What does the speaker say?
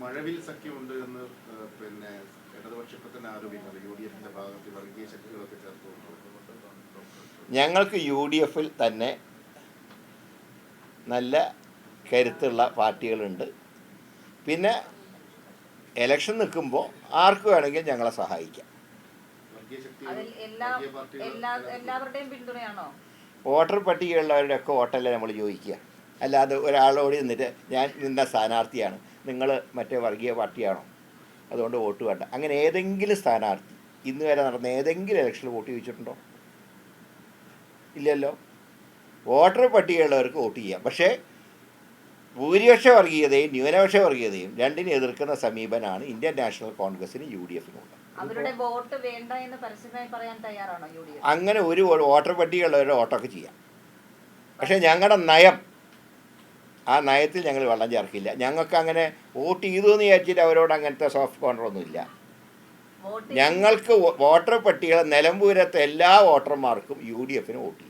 മഴവിൽ സഖ്യമുണ്ട് എന്ന് പിന്നെ ഇടതുപക്ഷത്തെ തന്നെ ആരോപിക്കുന്നത് UDF-ന്റെ ഭാഗത്ത് വർഗീയ ശക്തികളൊക്കെ ചേർത്തുകൊണ്ട്. ഞങ്ങൾക്ക് UDF തന്നെ നല്ല കരുത്തുള്ള പാർട്ടികളുണ്ട്. പിന്നെ ഇലക്ഷൻ നിൽക്കുമ്പോൾ ആർക്ക് വേണമെങ്കിലും ഞങ്ങളെ സഹായിക്കാം. വോട്ടർ പട്ടികയുള്ളവരുടെയൊക്കെ വോട്ടല്ലേ നമ്മൾ ചോദിക്കുക. അല്ലാതെ ഒരാളോട് നിന്നിട്ട് ഞാൻ നിന്ന സ്ഥാനാർത്ഥിയാണ്, നിങ്ങൾ മറ്റേ വർഗീയ പാർട്ടിയാണോ, അതുകൊണ്ട് വോട്ട് വേണ്ട, അങ്ങനെ ഏതെങ്കിലും സ്ഥാനാർത്ഥി ഇന്ന് വരെ നടന്ന ഏതെങ്കിലും ഇലക്ഷനിൽ വോട്ട് ചോദിച്ചിട്ടുണ്ടോ? ഇല്ലല്ലോ. വോട്ടർ പട്ടികയുള്ളവർക്ക് വോട്ട് ചെയ്യാം. പക്ഷേ ഭൂരിപക്ഷ വർഗീയതയും ന്യൂനപക്ഷ വർഗീയതയും രണ്ടിനെ എതിർക്കുന്ന സമീപനമാണ് ഇന്ത്യൻ നാഷണൽ കോൺഗ്രസിന് UDF-നുള്ളത്. അങ്ങനെ ഒരു വോട്ടർ പട്ടികയുള്ളവരുടെ വോട്ടൊക്കെ ചെയ്യാം. പക്ഷേ ഞങ്ങളുടെ നയം, ആ നയത്തിൽ ഞങ്ങൾ വെള്ളം ചേർക്കില്ല. ഞങ്ങൾക്ക് അങ്ങനെ വോട്ട് ചെയ്തു എന്ന് വിചാരിച്ചിട്ട് അവരോട് അങ്ങനത്തെ സോഫ്റ്റ് കോർണറൊന്നുമില്ല. ഞങ്ങൾക്ക് വോട്ടർ പട്ടിക നിലമ്പൂരത്തെ എല്ലാ വോട്ടർമാർക്കും UDF-ന് വോട്ട് ചെയ്യും.